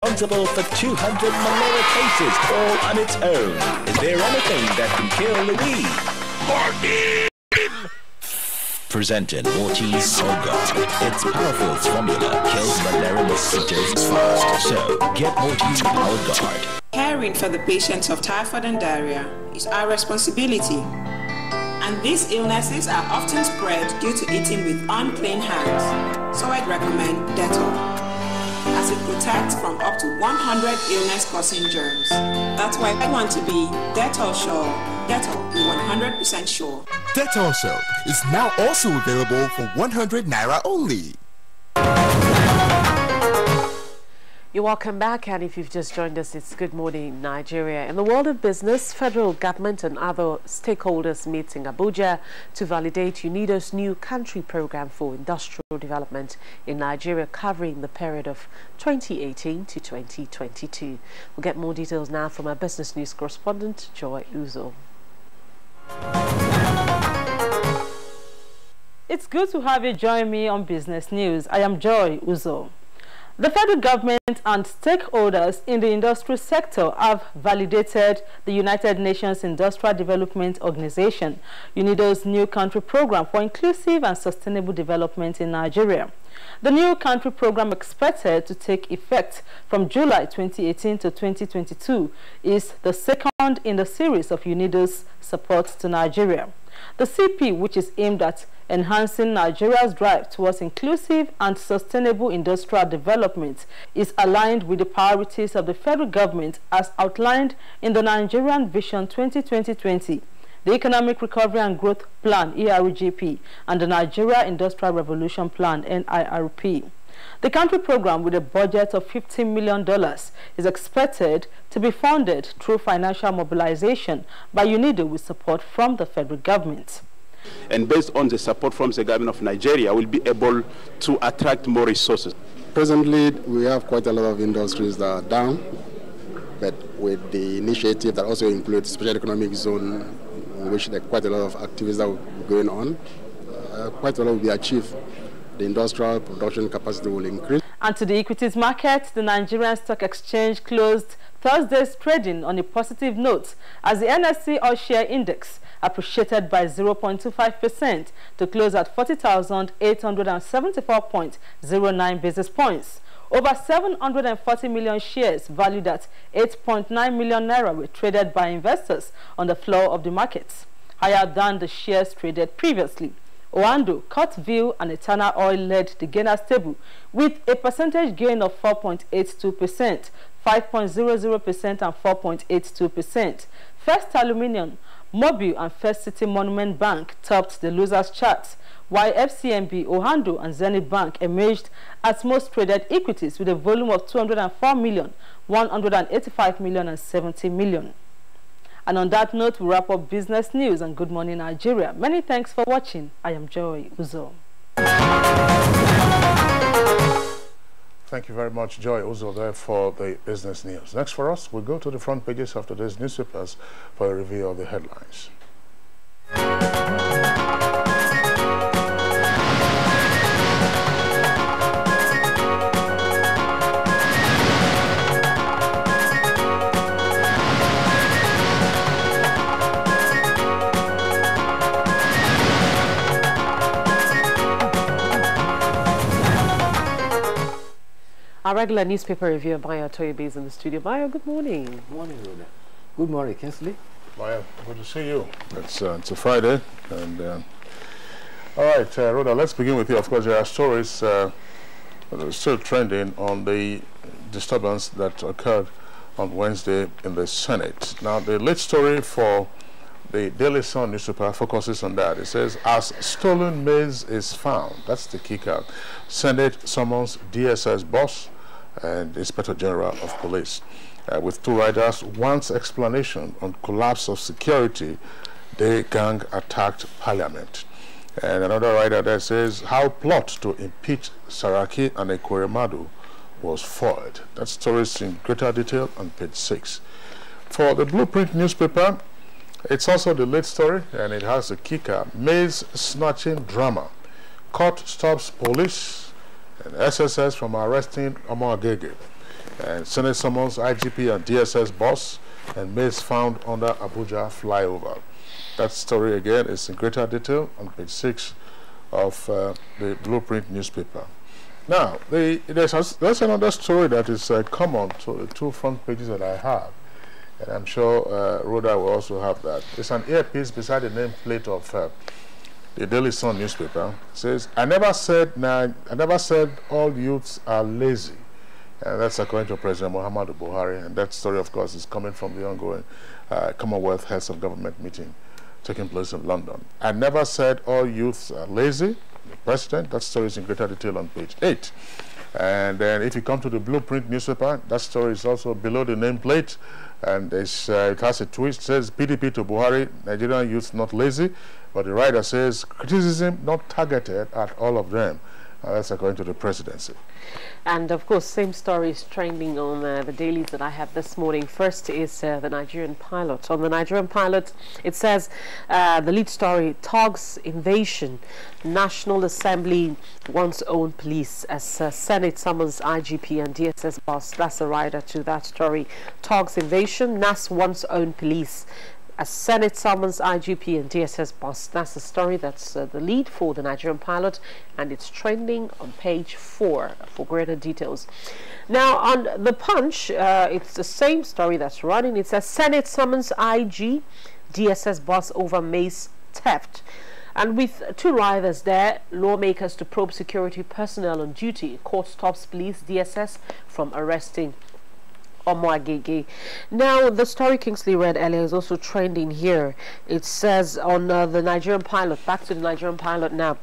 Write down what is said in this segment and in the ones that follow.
responsible for 200 malaria cases all on its own. Is there anything that can kill the weed? Presenting Mortise Guard. Its powerful formula kills malaria mosquitoes fast. So get Mortise Power Guard. Caring for the patients of typhoid and diarrhea is our responsibility. And these illnesses are often spread due to eating with unclean hands. So I'd recommend Dettol, as it protects from up to 100 illness-causing germs. That's why I want to be Dettol sure. Dettol is 100% sure. Dettol Soap is now also available for 100 Naira only. You're welcome back, and if you've just joined us, it's Good Morning Nigeria. In the world of business, federal government and other stakeholders meet in Abuja to validate UNIDO's new country program for industrial development in Nigeria, covering the period of 2018 to 2022. We'll get more details now from our business news correspondent, Joy Uzo. It's good to have you join me on Business News. I am Joy Uzo. The federal government and stakeholders in the industrial sector have validated the United Nations Industrial Development Organization, UNIDO's new country program for inclusive and sustainable development in Nigeria. The new country program, expected to take effect from July 2018 to 2022, is the second in the series of UNIDO's support to Nigeria. The CP, which is aimed at enhancing Nigeria's drive towards inclusive and sustainable industrial development, is aligned with the priorities of the federal government as outlined in the Nigerian Vision 2020, the Economic Recovery and Growth Plan (ERGP), and the Nigeria Industrial Revolution Plan (NIRP). The country program, with a budget of $15 million, is expected to be funded through financial mobilization by UNIDO with support from the federal government. And based on the support from the government of Nigeria, we'll be able to attract more resources. Presently, we have quite a lot of industries that are down, but with the initiative that also includes special economic zone, in which there are quite a lot of activities that will be going on, quite a lot will be achieved. The industrial production capacity will increase. And to the equities market, the Nigerian Stock Exchange closed Thursday's trading on a positive note as the NSE All-Share Index appreciated by 0.25% to close at 40,874.09 basis points. Over 740 million shares valued at 8.9 million naira were traded by investors on the floor of the markets, higher than the shares traded previously. Oando, Courtview, and Eternal Oil led the gainers table with a percentage gain of 4.82%, 5.00% and 4.82%. First Aluminium, Mobile, and First City Monument Bank topped the losers chart, while FCMB, Oando, and Zenith Bank emerged as most traded equities with a volume of 204 million, 185 million, and 70 million. And on that note, we wrap up Business News and Good Morning Nigeria. Many thanks for watching. I am Joy Uzo. Thank you very much, Joy Uzo, there for the Business News. Next for us, we'll go to the front pages of today's newspapers for a review of the headlines. Our regular newspaper reviewer, Bayo Toyobe, is in the studio. Bayo, good morning. Good morning, Rhoda. Good morning, Kinsley. Bayo, good to see you. It's a Friday. And all right, Rhoda, let's begin with you. Of course, there are stories that are still trending on the disturbance that occurred on Wednesday in the Senate. Now, the lead story for the Daily Sun newspaper focuses on that. It says, as stolen maize is found, that's the kicker. Senate summons DSS boss and Inspector General of Police. With two riders, wants explanation on collapse of security. The gang attacked Parliament. And another rider that says, how plot to impeach Saraki and Ekweremadu was foiled. That story is in greater detail on page 6. For the Blueprint newspaper, it's also the lead story, and it has a kicker: maize snatching drama. Court stops police and SSS from arresting Omo Agege. And Senate summons IGP and DSS boss, and Mays found under Abuja flyover. That story again is in greater detail on page 6 of the Blueprint newspaper. Now, there's another story that is common to the two front pages that I have, and I'm sure Rhoda will also have that. It's an earpiece beside the nameplate of the Daily Sun newspaper. It says, I never said all youths are lazy. That's according to President Muhammadu Buhari, and that story, of course, is coming from the ongoing Commonwealth Heads of Government meeting taking place in London. I never said all youths are lazy. The President, that story is in greater detail on page 8. And then if you come to the Blueprint newspaper, that story is also below the nameplate, and it has a twist. It says, PDP to Buhari, Nigerian youths not lazy, but the writer says, criticism not targeted at all of them. That's according to the presidency. And of course, same story is trending on the dailies that I have this morning. First is the Nigerian pilot. On the Nigerian pilot, it says the lead story, Togs invasion. National Assembly wants own police as Senate summons IGP and DSS boss. That's the rider to that story. Togs invasion, NAS wants own police. As Senate summons IGP and DSS boss. That's the story. That's the lead for the Nigerian pilot, and it's trending on page 4 for greater details. Now, on the Punch, it's the same story that's running. It says Senate summons IG, DSS boss over Mace theft. And with two riders there, lawmakers to probe security personnel on duty. Court stops police DSS from arresting Omoagege. Now, the story Kingsley read earlier is also trending here. It says on the Nigerian pilot, back to the Nigerian pilot now,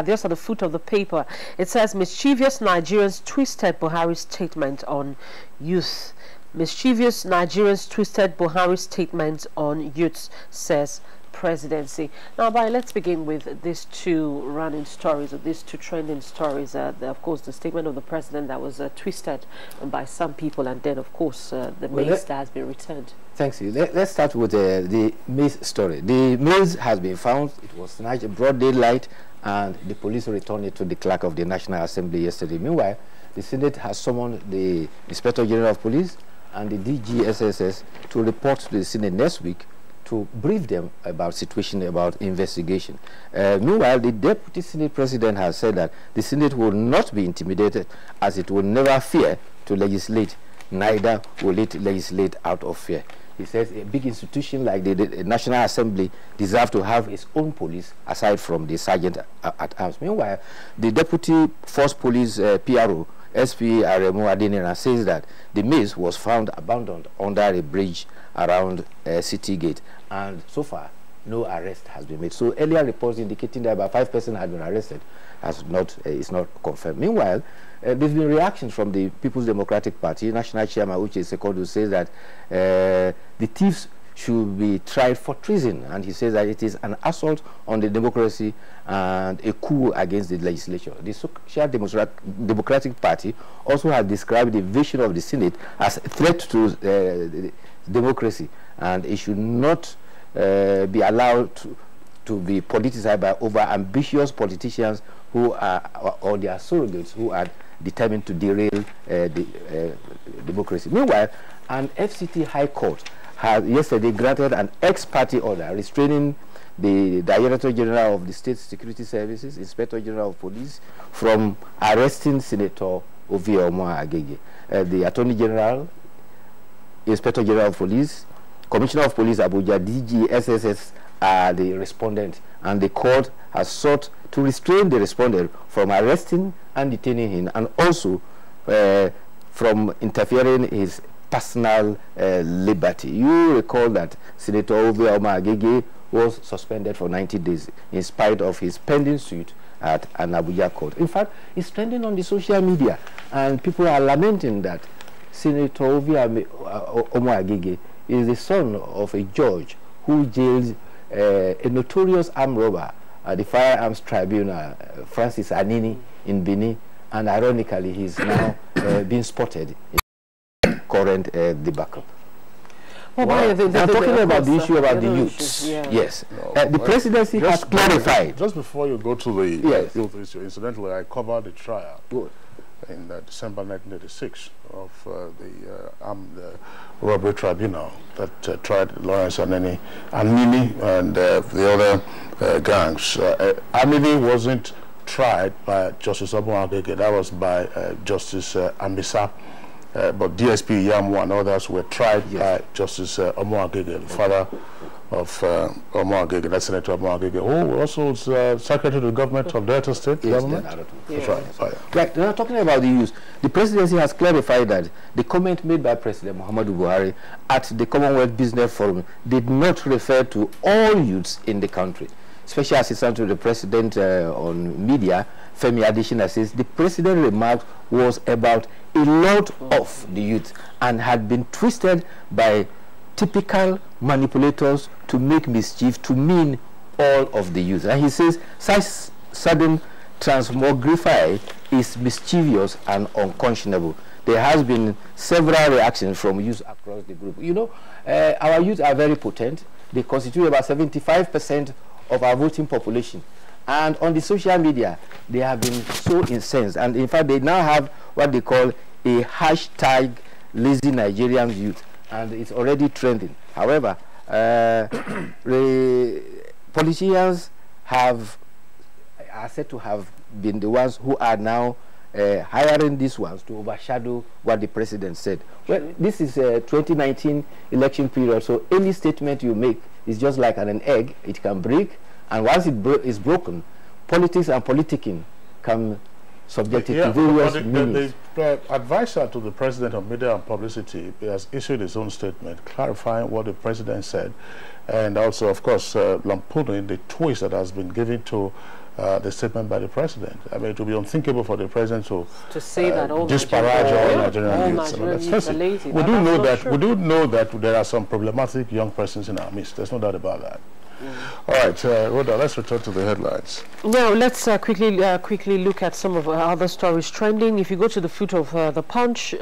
just at the foot of the paper, it says mischievous Nigerians twisted Buhari's statement on youth. Mischievous Nigerians twisted Buhari's statement on youth, says presidency. Now, let's begin with these two running stories, or these two trending stories. Of course, the statement of the president that was twisted by some people, and then, of course, the maze that has been returned. Thanks. Let's start with the maze story. The maze has been found. It was snatched in broad daylight, and the police returned it to the clerk of the National Assembly yesterday. Meanwhile, the Senate has summoned the Inspector General of Police and the DGSSS to report to the Senate next week to brief them about situation, about investigation. Meanwhile, the Deputy Senate President has said that the Senate will not be intimidated, as it will never fear to legislate, neither will it legislate out of fear. He says a big institution like the National Assembly deserves to have its own police aside from the Sergeant at Arms. Meanwhile, the Deputy Force Police PRO, SP Aremu Adenina, says that the maze was found abandoned under a bridge around City Gate, and so far no arrest has been made. So earlier reports indicating that about 5 persons had been arrested is not confirmed. Meanwhile, there's been reactions from the People's Democratic Party. National Chairman Uche Sekodu says that the thieves should be tried for treason, and he says that it is an assault on the democracy and a coup against the legislature. The Social Democratic Party also has described the vision of the Senate as a threat to democracy, and it should not be allowed to be politicized by over-ambitious politicians who are, or their surrogates, who are determined to derail democracy. Meanwhile, an FCT High Court has yesterday granted an ex-party order restraining the Director General of the State Security Services, Inspector General of Police, from arresting Senator Ovie Omoagege. The Attorney General, Inspector General of Police, Commissioner of Police Abuja, DG, SSS are the respondent, and the court has sought to restrain the respondent from arresting and detaining him, and also from interfering in his personal liberty. You recall that Senator Ovie Omoagege was suspended for 90 days in spite of his pending suit at an Abuja court. In fact, it's trending on the social media, and people are lamenting that Senator Ovie Omoagege is the son of a judge who jailed a notorious armed robber at the Firearms Tribunal, Francis Anini, in Benin, and ironically, he's now being spotted in current debacle. Well, I'm talking about the issue about the youths. Yeah. Yes. The presidency has clarified. Just before you go to the youth issue, incidentally, I covered the trial. Good. in December 1986 of the robbery tribunal that tried Lawrence Anini and the other gangs. Anini wasn't tried by Justice Omoagege. That was by Justice Ambisa. But DSP Yamu and others were tried by Justice Omoagege, the father of Omoagege, that's Senator Omoagege, who also was Secretary to the government of Delta State government. That's right. Right, now talking about the youth, the presidency has clarified that the comment made by President Muhammadu Buhari at the Commonwealth Business Forum did not refer to all youths in the country. Special Assistant to the President on Media, Femi Adesina, says the president's remark was about a lot of the youth and had been twisted by typical manipulators to make mischief to mean all of the youth. And he says such sudden transmogrify is mischievous and unconscionable. There has been several reactions from youth across the group. You know, our youth are very potent. They constitute about 75% of our voting population. And on the social media, they have been so incensed. And in fact, they now have what they call a hashtag lazy Nigerian youth. And it's already trending. However, the politicians are said to have been the ones who are now hiring these ones to overshadow what the president said. Well, this is a 2019 election period, so any statement you make is just like an egg. It can break, and once it is broken, politics and politicking can subject it to various meanings. The advisor to the president of media and publicity has issued his own statement clarifying what the president said, and also, of course, lampooning the twist that has been given to the statement by the president. I mean, it would be unthinkable for the president to say that all disparage all Nigerian youths. We do know that. We do know that there are some problematic young persons in our midst. There's no doubt about that. All right, Rhoda, let's return to the headlines. Now, let's quickly look at some of our other stories trending. If you go to the foot of the Punch,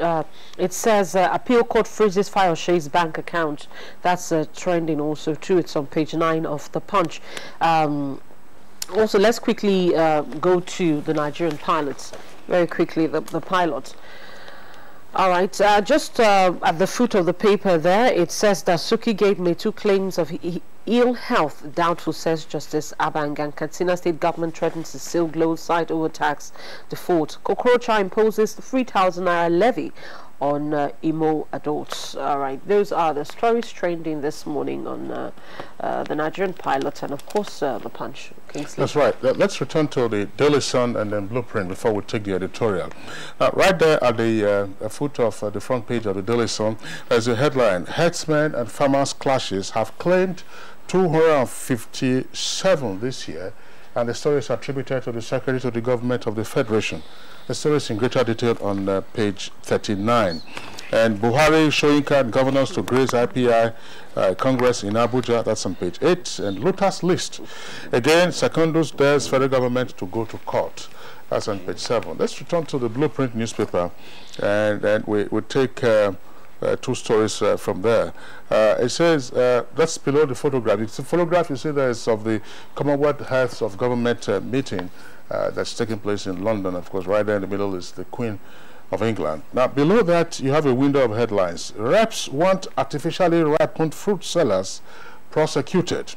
it says appeal court freezes Fayoshe's bank account. That's trending also too. It's on page 9 of the Punch. Also, let's quickly go to the Nigerian pilots. Very quickly, the pilots. All right, just at the foot of the paper there, it says that Suki gave me 2 claims of ill health, doubtful, says Justice Abang, and Katsina State government threatens to seal Glow site over tax default. Kokorocha imposes the 3,000 naira levy on Imo adults. All right, those are the stories trending this morning on the Nigerian pilot and, of course, the Punch. Kingsley. That's right. Let's return to the Daily Sun and then Blueprint before we take the editorial. Right there at the foot of the front page of the Daily Sun, there's a headline: Herdsmen and farmers clashes have claimed 257 this year, and the story is attributed to the Secretary to the Government of the Federation. The story is in greater detail on page 39. And Buhari Shoyinka governors to grace IPI Congress in Abuja, that's on page 8. And Luther's list. Again, Secondus dares federal government to go to court. That's on page 7. Let's return to the Blueprint newspaper, and then we take 2 stories from there. It says, that's below the photograph. It's a photograph you see there is of the Commonwealth Heads of Government meeting that's taking place in London. Of course, right there in the middle is the Queen of England. Now, below that, you have a window of headlines. Reps want artificially ripened fruit sellers prosecuted.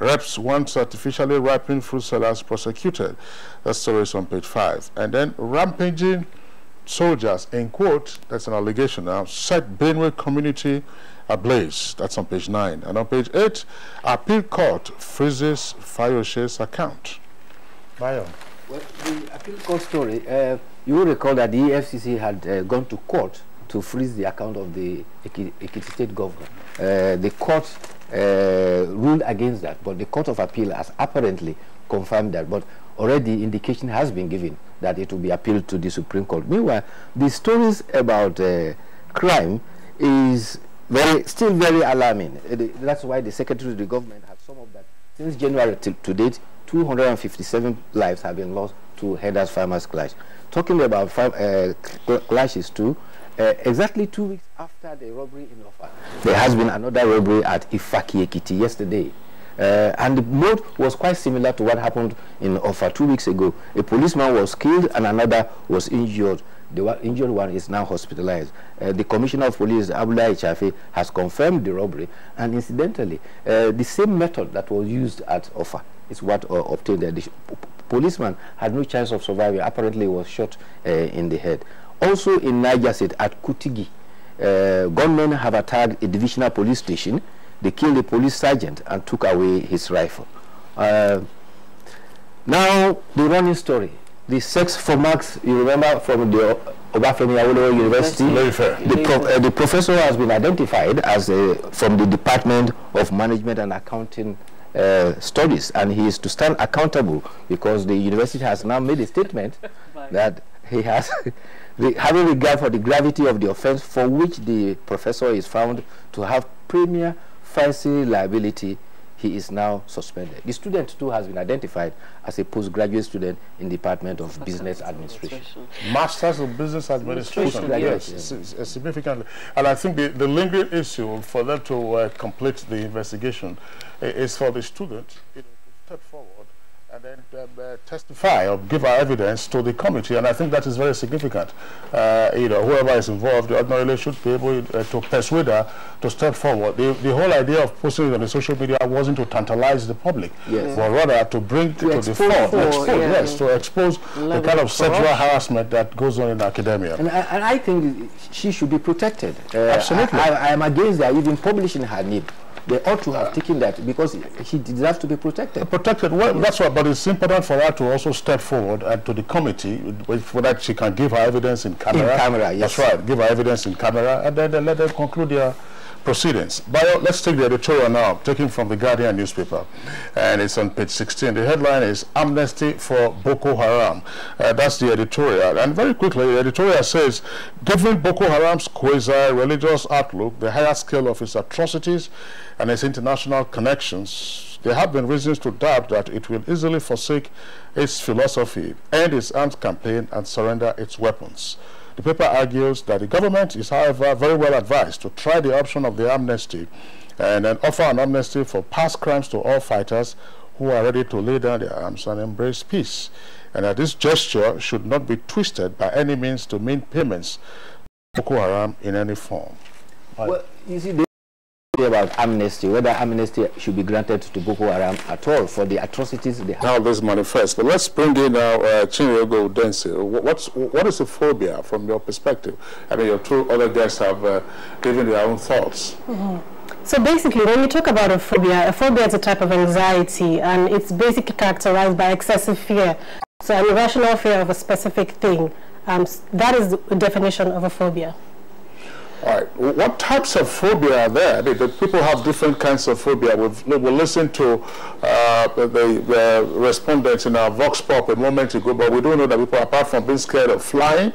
Reps want artificially ripened fruit sellers prosecuted. That story is on page 5. And then rampaging soldiers, in quote, that's an allegation now, set Benue community ablaze. That's on page 9. And on page 8, appeal court freezes Fayoshe's account. Bayo. Well, the appeal court story, you will recall that the EFCC had gone to court to freeze the account of the Ekiti State governor. The court ruled against that, but the Court of Appeal has apparently confirmed that. But already indication has been given that it will be appealed to the Supreme Court. Meanwhile, the stories about crime is still very alarming. That's why the Secretary of the Government has summed up that since January to date, 257 lives have been lost to herders farmers clash. Talking about clashes too, exactly 2 weeks after the robbery in Lofa, there has been another robbery at Ifaki Ekiti yesterday. And the mode was quite similar to what happened in Offa 2 weeks ago. A policeman was killed and another was injured. The injured one is now hospitalized. The Commissioner of Police, Abdullahi Chafe, has confirmed the robbery, and incidentally, the same method that was used at Offa is what obtained there. The policeman had no chance of surviving. Apparently, he was shot in the head. Also in Niger State, at Kutigi, gunmen have attacked a divisional police station. They killed a police sergeant and took away his rifle. Now, the running story. The sex for marks, you remember from the Obafemi Awolowo University? Very fair. The professor has been identified as from the Department of Management and Accounting Studies, and he is to stand accountable because the university has now made a statement that he has, having regard for the gravity of the offense for which the professor is found to have premier falsity liability, he is now suspended. The student too has been identified as a postgraduate student in the Department of Business Administration. Masters of Business Administration. Yes, significantly. And I think the lingering issue for them to complete the investigation is for the student to step forward and then testify or give our evidence to the committee, and I think that is very significant. Whoever is involved, the ordinarily should be able to persuade her to step forward. The whole idea of posting it on the social media wasn't to tantalize the public, but rather to bring to the fore, to expose the kind of sexual harassment that goes on in academia. And I think she should be protected. Absolutely. I am against that, even publishing her name. They ought to have taken that because she deserves to be protected. Protected, well, that's right, but it's important for her to also step forward and to the committee so that she can give her evidence in camera. In camera, yes. That's right, give her evidence in camera and then let them conclude their proceedings. But let's take the editorial now, taken from the Guardian newspaper, and it's on page 16. The headline is Amnesty for Boko Haram. That's the editorial. And very quickly, the editorial says, given Boko Haram's quasi-religious outlook, the higher scale of its atrocities, and its international connections, there have been reasons to doubt that it will easily forsake its philosophy, end its arms campaign, and surrender its weapons. The paper argues that the government is, however, very well advised to try the option of the amnesty and then offer an amnesty for past crimes to all fighters who are ready to lay down their arms and embrace peace, and that this gesture should not be twisted by any means to mean payments to Boko Haram in any form. Well, you see, about amnesty, whether amnesty should be granted to Boko Haram at all for the atrocities they have. Now this manifests, but let's bring in now Chinwego Udensi. What is a phobia from your perspective? I mean, your two other guests have given their own thoughts. So basically, when you talk about a phobia is a type of anxiety, and it's basically characterized by excessive fear. So an irrational fear of a specific thing. That is the definition of a phobia. All right. What types of phobia are there? People have different kinds of phobia. We'll listen to the respondents in our Vox Pop a moment ago, but we don't know that people, apart from being scared of flying,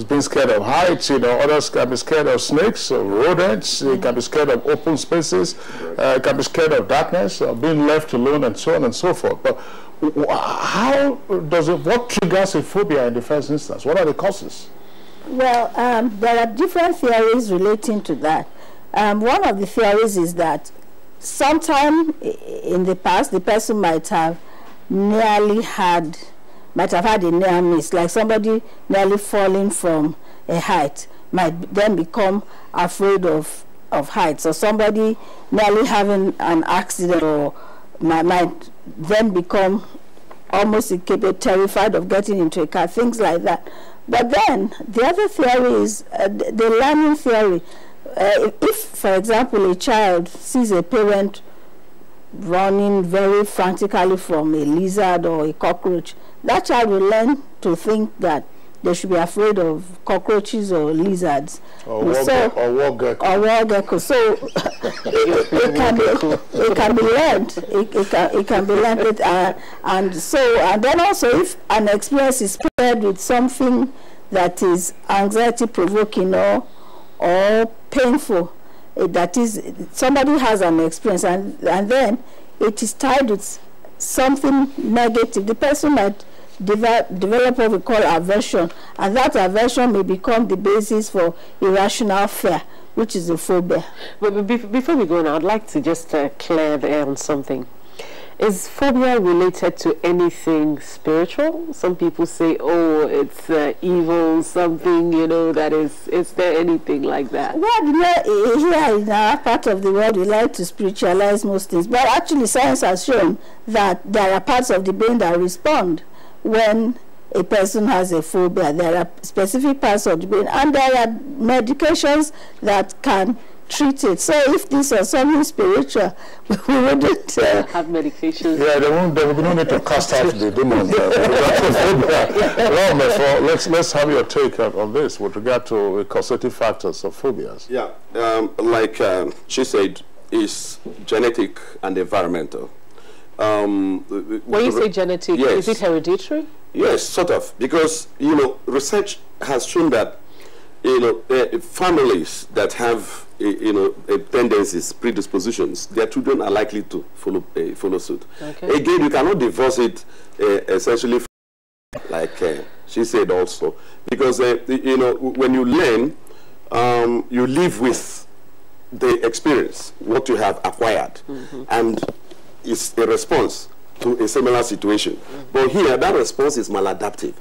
being scared of heights, others can be scared of snakes, or rodents, can be scared of open spaces, can be scared of darkness, being left alone, and so on and so forth. But what triggers a phobia in the first instance? What are the causes? Well, there are different theories relating to that. One of the theories is that sometime in the past, the person might have had a near miss, like somebody nearly falling from a height might then become afraid of heights, or somebody nearly having an accident or might then become almost terrified of getting into a car, things like that. But then the other theory is the learning theory. If, for example, a child sees a parent running very frantically from a lizard or a cockroach, that child will learn to think that they should be afraid of cockroaches or lizards. Or wall gecko. So it can be learned. It can be learned. And then also, if an experience is paired with something that is anxiety provoking or painful, that is, somebody has an experience and then it is tied with something negative, the person might develop what we call aversion, and that aversion may become the basis for irrational fear. which is a phobia. But before we go on, I'd like to just clear the air on something. Is phobia related to anything spiritual? Some people say, oh, it's evil, something, you know, that is there anything like that? Well, here in our part of the world, we like to spiritualize most things. But actually, science has shown that there are parts of the brain that respond when a person has a phobia. There are specific parts of the brain, and there are medications that can treat it. So if this was something spiritual, we wouldn't have medication. Yeah, there will be no need to cast out the demons. Let's have your take on this with regard to causative factors of phobias. Yeah, like she said, is genetic and environmental. When you say genetic, yes. Is it hereditary? Yes, sort of, because research has shown that families that have tendencies, predispositions, their children are likely to follow suit. Okay. Again, you cannot divorce it essentially from, like she said also, because when you learn, you live with the experience, what you have acquired, and it's a response to a similar situation. But here, that response is maladaptive.